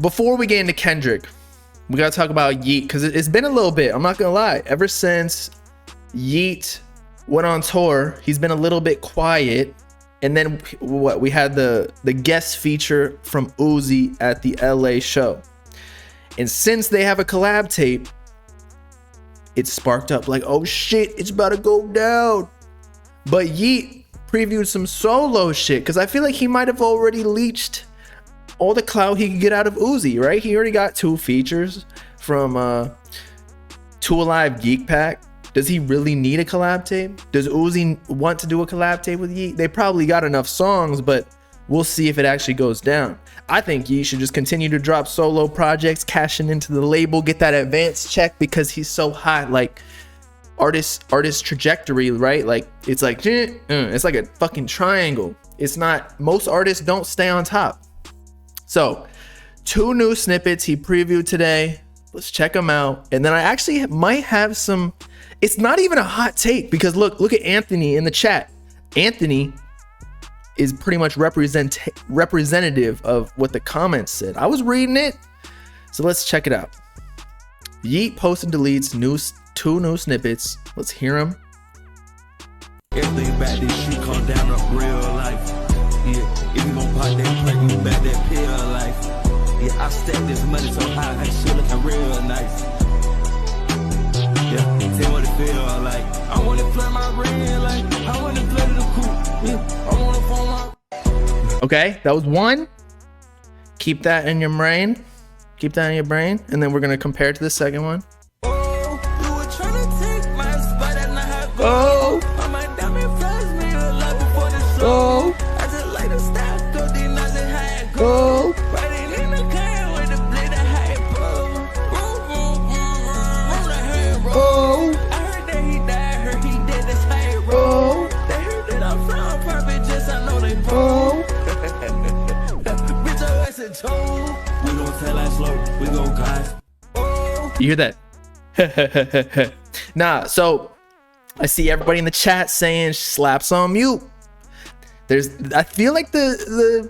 Before we get into Kendrick, we gotta talk about Yeat, because it's been a little bit. I'm not gonna lie. Ever since Yeat went on tour, he's been a little bit quiet. And then what? We had the guest feature from Uzi at the LA show. And since they have a collab tape, it sparked up like, oh shit, it's about to go down. But Yeat previewed some solo shit, because I feel like he might have already leached all the clout he could get out of Uzi, right? He already got 2 features from 2 Alive Geek Pack. Does he really need a collab tape? Does Uzi want to do a collab tape with Yeat? They probably got enough songs, but we'll see if it actually goes down. I think Yeat should just continue to drop solo projects, cashing into the label, get that advance check, because he's so hot. Like artist trajectory, right? Like it's like it's like a fucking triangle. It's not, most artists don't stay on top. So 2 new snippets he previewed today. Let's check them out. And then I actually might have some, it's not even a hot take, because look at Anthony in the chat. Anthony is pretty much representative of what the comments said. I was reading it. So let's check it out. Yeat posts and deletes 2 new snippets. Let's hear them. Everything back this shit come down to real life. Yeah, if you gon' pop that plate, you back that pill life. Yeah, I stack this money so high, that shit looking real nice. Yeah, tell what it feel like. I wanna play my real life. I wanna play the coupe. Yeah, I wanna phone my. Okay, that was 1. Keep that in your brain. Keep that in your brain, and then we're gonna compare it to the second one. Oh, you were trying to take my spot and I have go. Oh. On my diamond flash me a lot before the show. Oh. I just like the stack of these nuts and how it go. Oh. Riding in the car with the blade of how it blow. Roll the hair roll. Oh. I heard that he died, heard he dead, that's how it roll. They heard that I'm from perfect, just I know they roll. Bitch, your ass a toe. We gon' tell that slow, we gon' guys. You hear that? Nah, so I see everybody in the chat saying slaps on mute. I feel like the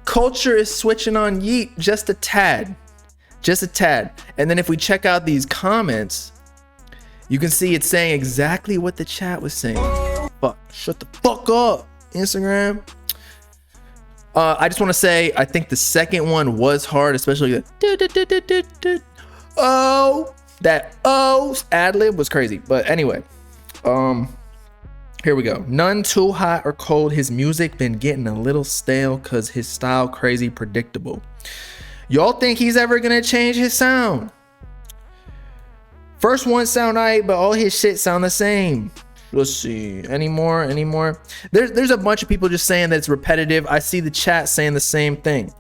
culture is switching on Yeat just a tad. And then if we check out these comments, you can see it's saying exactly what the chat was saying. Fuck, shut the fuck up, Instagram. I just want to say, I think the second one was hard, especially the that ad-lib was crazy. But anyway, here we go. None too hot or cold. His music been getting a little stale because his style crazy predictable. Y'all think he's ever gonna change his sound? First one sound alright, but all his shit sound the same. Let's see. Any more? There's a bunch of people just saying that it's repetitive. I see the chat saying the same thing.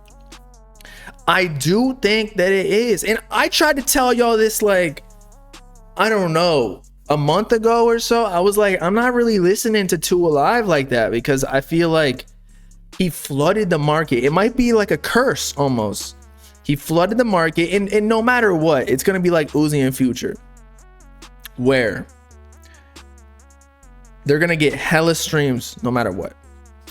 I do think that it is. And I tried to tell y'all this, like, I don't know, a month ago or so. I was like, I'm not really listening to 2 Alive like that, because I feel like he flooded the market. It might be like a curse almost. He flooded the market, and no matter what, it's gonna be like Uzi and Future, where they're gonna get hella streams no matter what,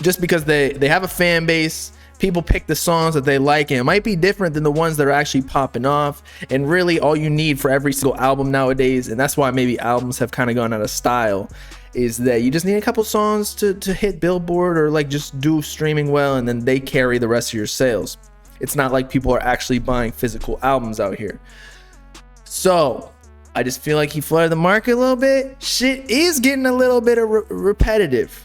just because they have a fan base. People pick the songs that they like, and it might be different than the ones that are actually popping off. And really all you need for every single album nowadays, and that's why maybe albums have kind of gone out of style, is that you just need a couple songs to hit Billboard or like just do streaming well, and then they carry the rest of your sales. It's not like people are actually buying physical albums out here. So I just feel like he flooded the market a little bit. Shit is getting a little bit of repetitive.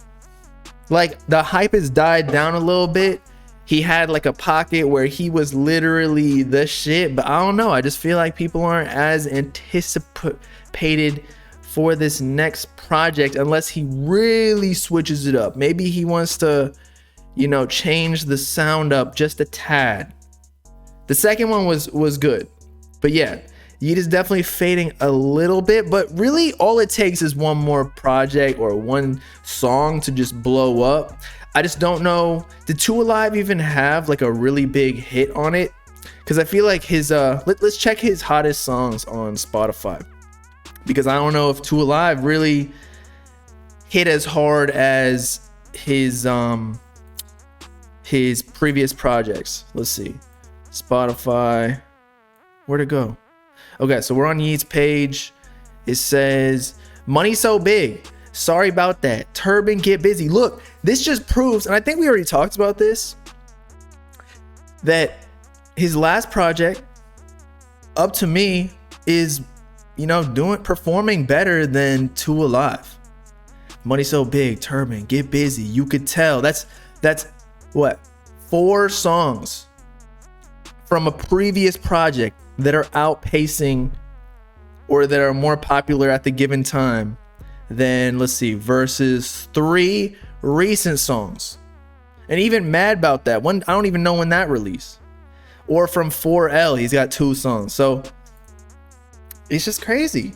Like the hype has died down a little bit. He had like a pocket where he was literally the shit, but I don't know. I just feel like people aren't as anticipated for this next project unless he really switches it up. Maybe he wants to, you know, change the sound up just a tad. The second one was good, but yeah, Yeat is definitely fading a little bit, but really all it takes is one more project or one song to just blow up. I just don't know, did 2 Alive even have like a really big hit on it? Because I feel like his let's check his hottest songs on Spotify, because I don't know if 2 Alive really hit as hard as his his previous projects. Let's see. Spotify. Where'd it go? Okay, so we're on Yeat's page. It says, money so big. Sorry about that. Turban, get busy. Look, this just proves, and I think we already talked about this, that his last project, Up to Me, is, you know, performing better than Two Alive. Money so big, Turban, get busy. You could tell. That's what? 4 songs from a previous project that are outpacing or that are more popular at the given time than, let's see, versus 3 recent songs. And even mad about that one, I don't even know when that released. Or from 4L, he's got 2 songs. So it's just crazy.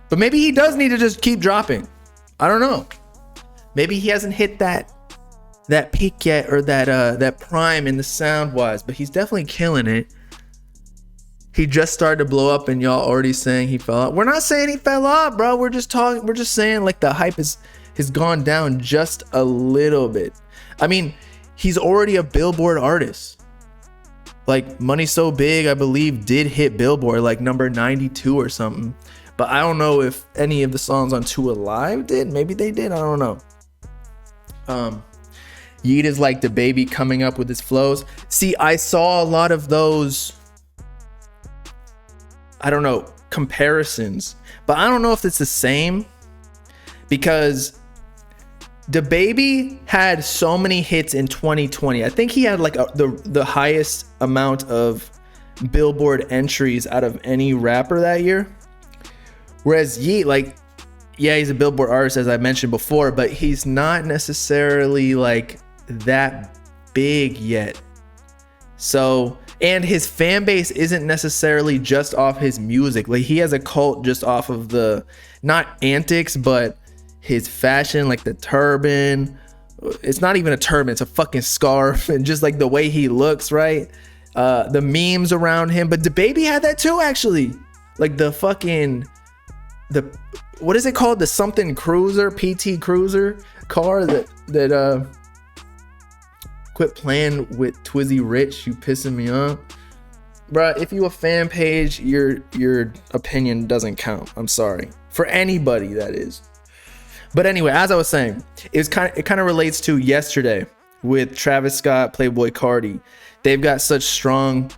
But maybe he does need to just keep dropping. I don't know. Maybe he hasn't hit that peak yet, or that prime in the sound wise, but he's definitely killing it. He just started to blow up and y'all already saying he fell off. We're not saying he fell off, bro. We're just saying like the hype has gone down just a little bit. I mean, he's already a Billboard artist. Like Money So Big, I believe, did hit Billboard like number 92 or something. But I don't know if any of the songs on Two Alive did. Maybe they did. I don't know. Yeat is like the baby coming up with his flows. See, I saw a lot of those, I don't know, comparisons, but I don't know if it's the same, because DaBaby had so many hits in 2020. I think he had like the highest amount of Billboard entries out of any rapper that year. Whereas Yeat, like, yeah, he's a Billboard artist, as I mentioned before, but he's not necessarily like that big yet. So, and his fan base isn't necessarily just off his music. Like, he has a cult just off of the, not antics, but his fashion, like the turban. It's not even a turban, it's a fucking scarf, and just like the way he looks, right? The memes around him. But DaBaby had that too, actually. Like the what is it called? The something cruiser, PT Cruiser car that quit playing with Twizzy Rich, you pissing me off. Bruh, if you a fan page, your opinion doesn't count. I'm sorry. For anybody, that is. But anyway, as I was saying, it kind of relates to yesterday with Travis Scott, Playboi Carti. They've got such strong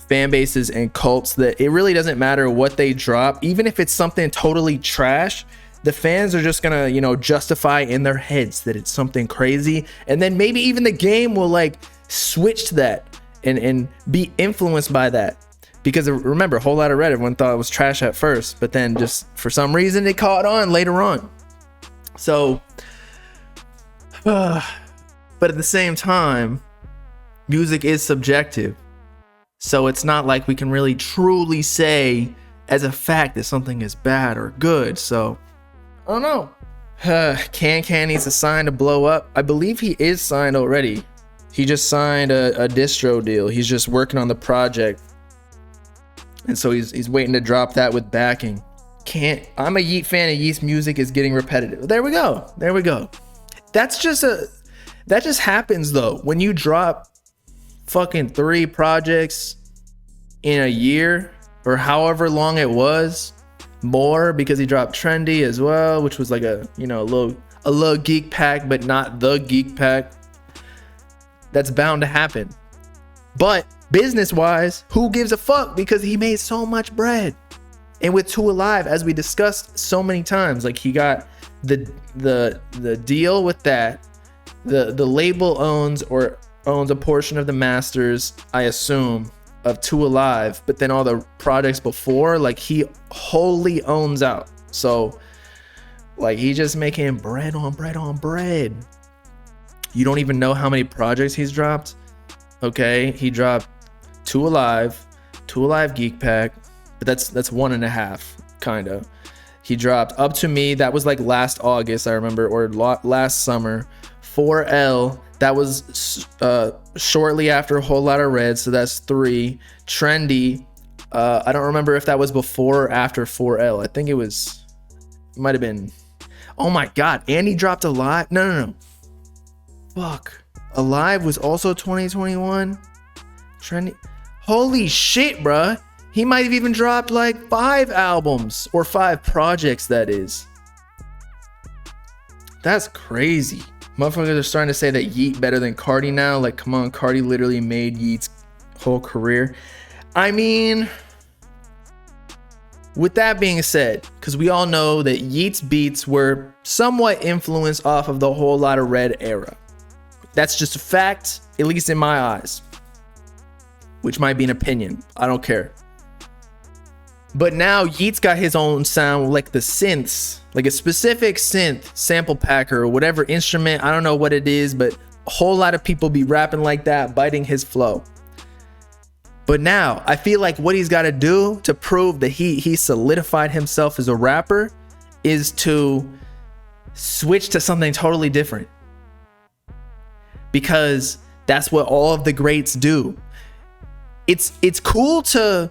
fan bases and cults that it really doesn't matter what they drop. Even if it's something totally trash, the fans are just gonna, you know, justify in their heads that it's something crazy. And then maybe even the game will like switch to that and be influenced by that. Because remember, Whole Lotta Red, everyone thought it was trash at first, but then just for some reason it caught on later on. So, but at the same time, music is subjective. So it's not like we can really truly say as a fact that something is bad or good. So I don't know. Can needs to sign to blow up. I believe he is signed already. He just signed a distro deal. He's just working on the project. And so he's waiting to drop that with backing. I'm a Yeat fan, and Yeat's music is getting repetitive. There we go. That just happens though. When you drop fucking 3 projects in a year, or however long it was, more, because he dropped Trendy as well, which was like a, you know, a little geek pack, but not the geek pack. That's bound to happen. But business wise, who gives a fuck? Because he made so much bread. And with Two Alive, as we discussed so many times, like he got the deal with that. The label owns a portion of the masters, I assume, of Two Alive, but then all the projects before, like he wholly owns out. So like he's just making bread on bread on bread. You don't even know how many projects he's dropped. Okay, he dropped Two Alive Geek Pack, but that's 1.5 kind of. He dropped Up to Me, that was like last August, I remember, or last summer. 4L, that was shortly after Whole Lotta Red, so that's 3. Trendy, I don't remember if that was before or after 4L. I think it might have been. Oh my god, and he dropped a lot. No. Fuck. Alive was also 2021. Trending. Holy shit, bruh. He might have even dropped like 5 albums or 5 projects, that is. That's crazy. Motherfuckers are starting to say that Yeat better than Cardi now. Like, come on, Cardi literally made Yeat's whole career. I mean, with that being said, because we all know that Yeat's beats were somewhat influenced off of the Whole Lotta Red era. That's just a fact, at least in my eyes. Which might be an opinion. I don't care. But now Yeat's got his own sound, like the synths, like a specific synth sample packer or whatever instrument. I don't know what it is, but a whole lot of people be rapping like that, biting his flow. But now I feel like what he's got to do to prove that he solidified himself as a rapper is to switch to something totally different. Because that's what all of the greats do. It's cool to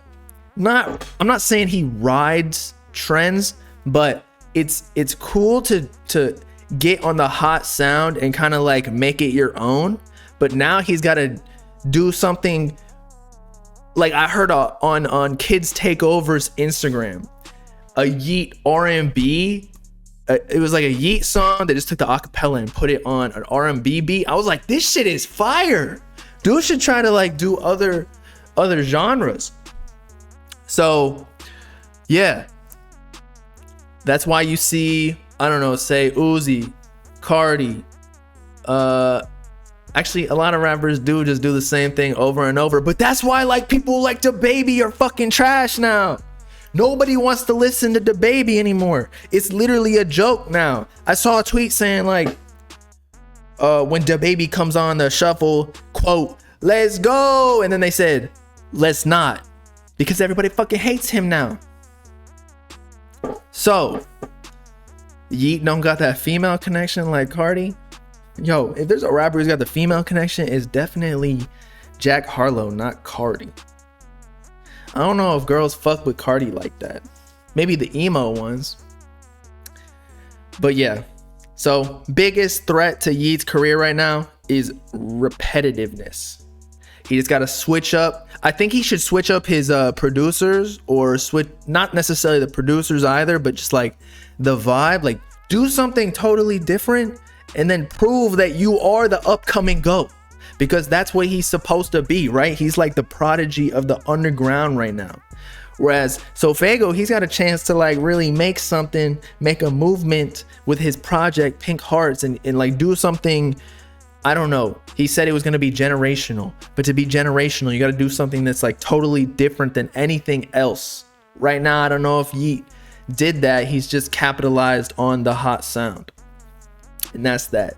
I'm not saying he rides trends, but it's cool to get on the hot sound and kind of like make it your own. But now he's got to do something. Like I heard on Kids Takeover's Instagram, a Yeat R&B. It was like a Yeat song. They just took the acapella and put it on an R&B beat. I was like, this shit is fire. Dude should try to like do other genres. So yeah, that's why you see, I don't know, say Uzi, Cardi, actually a lot of rappers do just do the same thing over and over. But that's why like people like DaBaby are fucking trash now. Nobody wants to listen to DaBaby anymore. It's literally a joke now. I saw a tweet saying like, when DaBaby comes on the shuffle, quote, "Let's go," and then they said, "Let's not," because everybody fucking hates him now. So Yeat don't got that female connection like Cardi. Yo, if there's a rapper who's got the female connection, it's definitely Jack Harlow, not Cardi. I don't know if girls fuck with Cardi like that. Maybe the emo ones. But yeah. So biggest threat to Yeat's career right now is repetitiveness. He just got to switch up. I think he should switch up his producers, or switch, not necessarily the producers either, but just like the vibe. Like do something totally different and then prove that you are the upcoming GOAT, because that's what he's supposed to be, right? He's like the prodigy of the underground right now. Whereas Sofego, he's got a chance to like really make something, make a movement with his project Pink Hearts, and like do something. I don't know. He said it was going to be generational, but to be generational, you got to do something that's like totally different than anything else. Right now, I don't know if Yeat did that. He's just capitalized on the hot sound. And that's that.